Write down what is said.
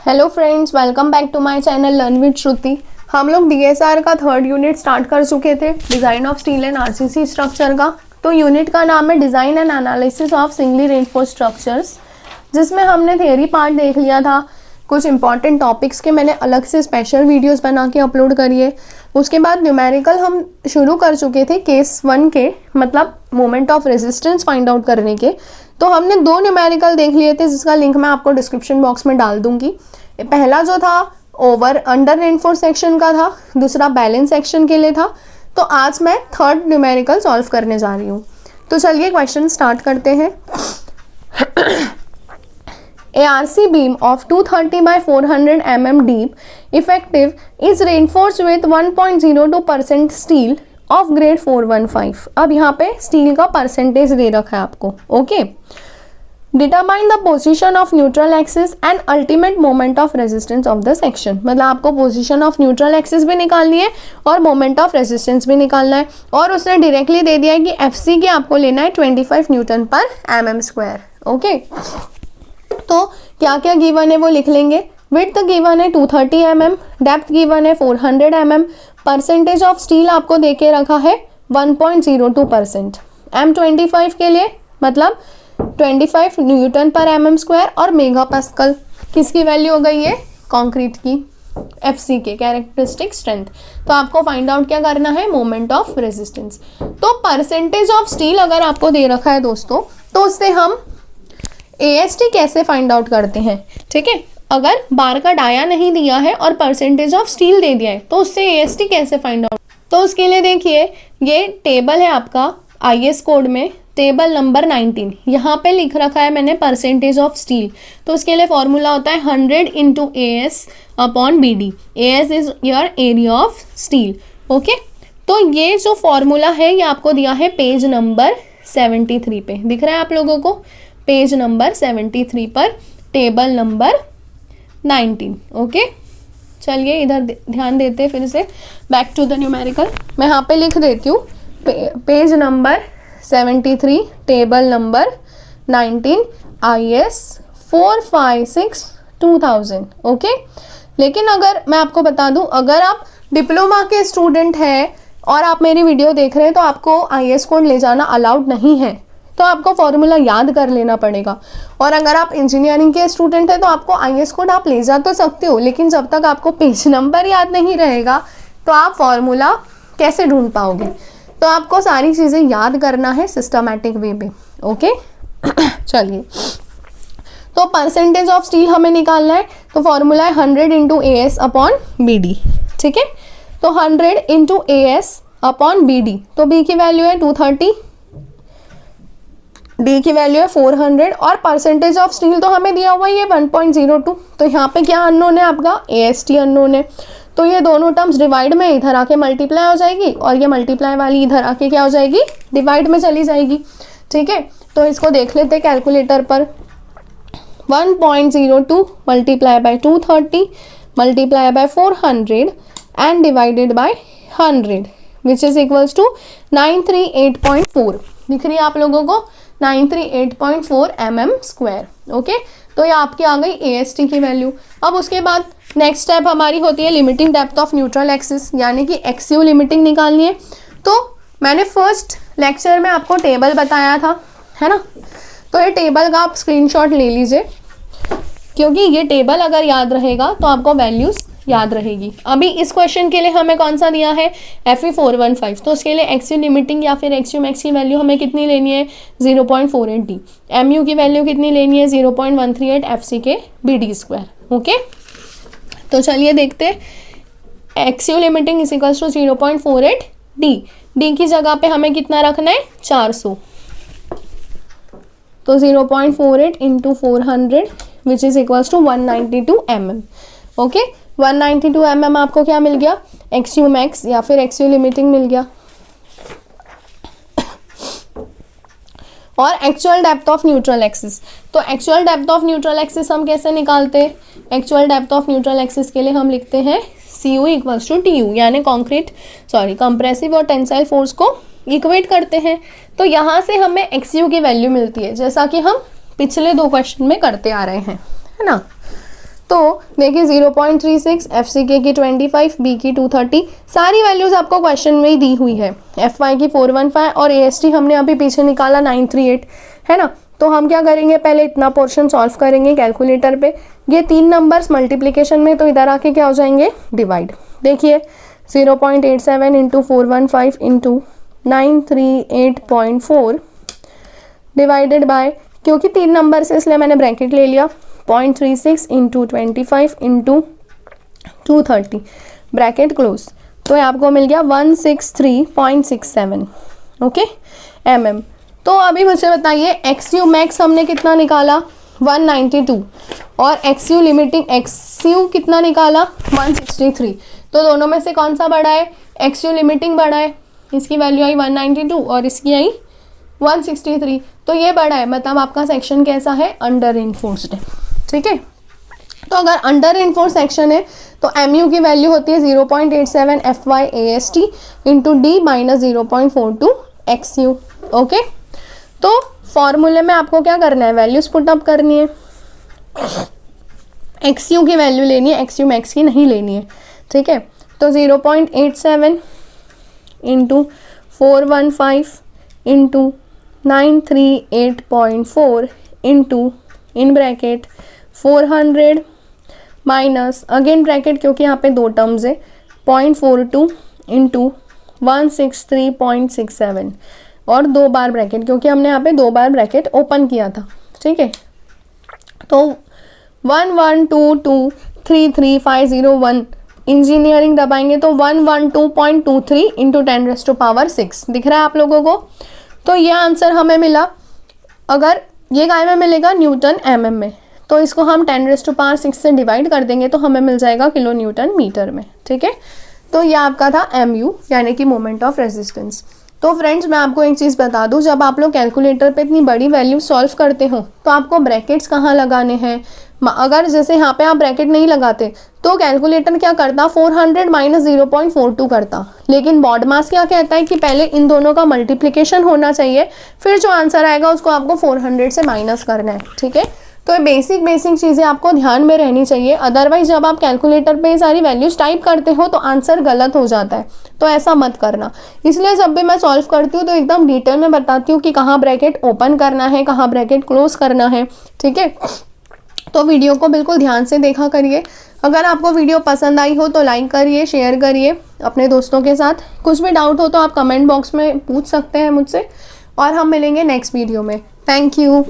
Hello friends, welcome back to my channel learn with Shruti. हम लोग DSR का third unit start कर चुके थे, design of steel and RCC structure का। तो यूनिट का नाम है design and analysis of singly reinforced structures, जिसमें हमने थियरी पार्ट देख लिया था। कुछ इंपॉर्टेंट टॉपिक्स के मैंने अलग से स्पेशल वीडियोस बना के अपलोड करिए। उसके बाद न्यूमेरिकल हम शुरू कर चुके थे केस 1 के, मतलब moment of resistance find out करने के। तो हमने 2 न्यूमेरिकल देख लिए थे, जिसका लिंक मैं आपको डिस्क्रिप्शन बॉक्स में डाल दूंगी। पहला जो था ओवर अंडर रेनफोर्स सेक्शन का था, दूसरा बैलेंस सेक्शन के लिए था। तो आज मैं थर्ड न्यूमेरिकल सॉल्व करने जा रही हूँ। तो चलिए क्वेश्चन स्टार्ट करते हैं। A RC beam of 230 by 400 mm deep effective is reinforced with 1.02% steel of grade 415। अब यहाँ पे स्टील का परसेंटेज दे रखा है आपको। Okay, determine the position of neutral axis and ultimate moment of resistance of the section. मतलब आपको position of neutral axis भी निकालनी है और मोमेंट ऑफ रेजिस्टेंस भी निकालना है। और उसने डायरेक्टली दे दिया है कि एफसी के आपको लेना है 25 न्यूटन पर mm स्क्वायर। ओके, तो क्या क्या गिवन है वो लिख लेंगे। विड्थ गिवन है 230 mm, डेप्थ गिवन है 400 mm, परसेंटेज ऑफ स्टील आपको देके रखा है 1.02%। M25 के लिए मतलब 25 न्यूटन पर mm स्क्वायर और मेगा पास्कल किसकी वैल्यू हो गई है? कंक्रीट की, FC के कैरेक्टरिस्टिक स्ट्रेंथ। तो आपको फाइंड आउट क्या करना है? Moment of resistance. तो परसेंटेज ऑफ स्टील अगर आपको दे रखा है दोस्तों, तो उससे हम AST कैसे फाइंड आउट करते हैं? ठीक है, अगर बार का डाया नहीं दिया है और परसेंटेज ऑफ स्टील दे दिया है, तो उससे AST कैसे फाइंड आउट? तो उसके लिए देखिए, ये टेबल है आपका IS कोड में, टेबल नंबर 19। यहाँ पे लिख रखा है मैंने परसेंटेज ऑफ स्टील। तो उसके लिए फॉर्मूला होता है 100 × AS upon BD। AS is your area of steel. Okay, तो ये जो फॉर्मूला है ये आपको दिया है पेज नंबर 73 पे। दिख रहा है आप लोगों को? पेज नंबर 73 पर टेबल नंबर 19। ओके, चलिए इधर ध्यान देते हैं फिर से। बैक टू द न्यूमेरिकल, मैं यहाँ पे लिख देती हूँ page number 73 table number 19 IS 456/2000। Okay, लेकिन अगर मैं आपको बता दूँ, अगर आप डिप्लोमा के स्टूडेंट हैं और आप मेरी वीडियो देख रहे हैं, तो आपको IS कोड ले जाना अलाउड नहीं है। तो आपको फॉर्मूला याद कर लेना पड़ेगा। और अगर आप इंजीनियरिंग के स्टूडेंट हैं तो आपको IS कोड आप ले जा तो सकते हो, लेकिन जब तक आपको पेज नंबर याद नहीं रहेगा तो आप फॉर्मूला कैसे ढूंढ पाओगे? तो आपको सारी चीज़ें याद करना है सिस्टमैटिक वे में। ओके, चलिए, तो परसेंटेज ऑफ स्टील हमें निकालना है। तो फॉर्मूला है 100 × AS अपॉन BD। ठीक है, तो 100 × AS अपॉन BD। तो B की वैल्यू है 230, D की वैल्यू है 400 और परसेंटेज ऑफ स्टील तो हमें दिया हुआ है ये 1.02। तो यहाँ पे क्या अननोन है? आपका AST अननोन है। तो ये दोनों टर्म्स डिवाइड में इधर आके मल्टीप्लाई हो जाएगी और ये मल्टीप्लाई वाली इधर आके क्या हो जाएगी? डिवाइड में चली जाएगी। ठीक है, तो इसको देख लेते हैं कैलकुलेटर पर। 1.02 multiply by 230 multiply by 400 and divided by 100 which is equals to 938.4। दिख रही है आप लोगों को? 938.4 mm स्क्वायर। ओके, तो ये आपकी आ गई AST की वैल्यू। अब उसके बाद नेक्स्ट स्टेप हमारी होती है limiting depth of neutral axis, यानी कि XU लिमिटिंग निकालनी है। तो मैंने फर्स्ट लेक्चर में आपको टेबल बताया था, है ना? तो ये टेबल का आप स्क्रीनशॉट ले लीजिए, क्योंकि ये टेबल अगर याद रहेगा तो आपको वैल्यूज याद रहेगी। अभी इस क्वेश्चन के लिए हमें कौन सा दिया है? FE 415। तो उसके लिए XU लिमिटिंग या फिर XU मैक्स की वैल्यू हमें कितनी लेनी है? 0.48D। MU की वैल्यू कितनी लेनी है? 0.138 FC के BD स्क्वायर। ओके, तो चलिए देखते हैं। XU limiting is equals to 0.48D। D की जगह पे हमें कितना रखना है? 400। तो 0.48 × 400 which is equals to 192 mm। Okay, 192 mm आपको क्या मिल गया? XU मैक्स या फिर XU लिमिटिंग मिल गया। और actual depth of neutral axis, तो actual depth of neutral axis हम कैसे निकालते हैं? Actual depth of neutral axis के लिए हम लिखते हैं CU इक्वल्स टू TU, यानी कंप्रेसिव और टेंसाइल फोर्स को इक्वेट करते हैं। तो यहाँ से हमें XU की वैल्यू मिलती है, जैसा कि हम पिछले 2 क्वेश्चन में करते आ रहे हैं, है ना? तो देखिए 0.36, FCK की 25, B की 230, सारी वैल्यूज आपको क्वेश्चन में ही दी हुई है। FY की 415 और AST हमने अभी पीछे निकाला 938, है ना। तो हम क्या करेंगे, पहले इतना पोर्शन सॉल्व करेंगे कैलकुलेटर पे। ये 3 नंबर्स मल्टीप्लिकेशन में, तो इधर आके क्या हो जाएंगे, डिवाइड। देखिए 0.87 इंटू 415 इंटू 938.4 डिवाइडेड बाय, क्योंकि 3 नंबर से इसलिए मैंने ब्रैकेट ले लिया, 0.36 इंटू 25 इंटू 230 ब्रैकेट क्लोज। तो ये आपको मिल गया 163.67 ओके mm। तो अभी मुझे बताइए XU मैक्स हमने कितना निकाला 192 और XU लिमिटिंग XU कितना निकाला 163। तो दोनों में से कौन सा बड़ा है, XU लिमिटिंग बड़ा है, इसकी वैल्यू आई 192 और इसकी आई 163, तो ये बड़ा है, मतलब आपका सेक्शन कैसा है, अंडर रेनफोर्स्ड है, ठीक है। तो अगर अंडर रेनफोर्स सेक्शन है तो MU की वैल्यू होती है 0.87 FY AST into D minus 0.42 XU okay. तो फॉर्मूले में आपको क्या करना है, वैल्यूज पुट अप करनी है, XU की वैल्यू लेनी है, XU मैक्स की नहीं लेनी है, ठीक है। तो 0.87 into 415 into 938.4 into in bracket 400 minus again bracket, क्योंकि यहाँ पे 2 टर्म्स है, 0.42 इंटू 163.67 और 2 बार ब्रैकेट, क्योंकि हमने यहाँ पे 2 बार ब्रैकेट ओपन किया था, ठीक है। तो 112233501 इंजीनियरिंग दबाएंगे तो 112.23 इंटू 10⁻6 दिख रहा है आप लोगों को। तो ये आंसर हमें मिला। अगर ये काय में मिलेगा, न्यूटन mm में, तो इसको हम 10⁻6 से डिवाइड कर देंगे तो हमें मिल जाएगा किलो न्यूटन मीटर में, ठीक है। तो ये आपका था MU यानी कि मोमेंट ऑफ रेजिस्टेंस। तो फ्रेंड्स मैं आपको एक चीज़ बता दूं, जब आप लोग कैलकुलेटर पे इतनी बड़ी वैल्यू सॉल्व करते हो तो आपको ब्रैकेट्स कहाँ लगाने हैं। अगर जैसे यहाँ पे आप ब्रैकेट नहीं लगाते तो कैलकुलेटर क्या करता, 400 माइनस 0.42 करता, लेकिन बॉड मास क्या कहता है कि पहले इन दोनों का मल्टीप्लिकेशन होना चाहिए, फिर जो आंसर आएगा उसको आपको 400 से माइनस करना है, ठीक है। तो ये बेसिक चीज़ें आपको ध्यान में रहनी चाहिए, अदरवाइज जब आप कैलकुलेटर पे ये सारी वैल्यूज टाइप करते हो तो आंसर गलत हो जाता है, तो ऐसा मत करना। इसलिए जब भी मैं सॉल्व करती हूँ तो एकदम डिटेल में बताती हूँ कि कहाँ ब्रैकेट ओपन करना है, कहाँ ब्रैकेट क्लोज करना है, ठीक है। तो वीडियो को बिल्कुल ध्यान से देखा करिए। अगर आपको वीडियो पसंद आई हो तो लाइक करिए, शेयर करिए अपने दोस्तों के साथ। कुछ भी डाउट हो तो आप कमेंट बॉक्स में पूछ सकते हैं मुझसे, और हम मिलेंगे नेक्स्ट वीडियो में। Thank you.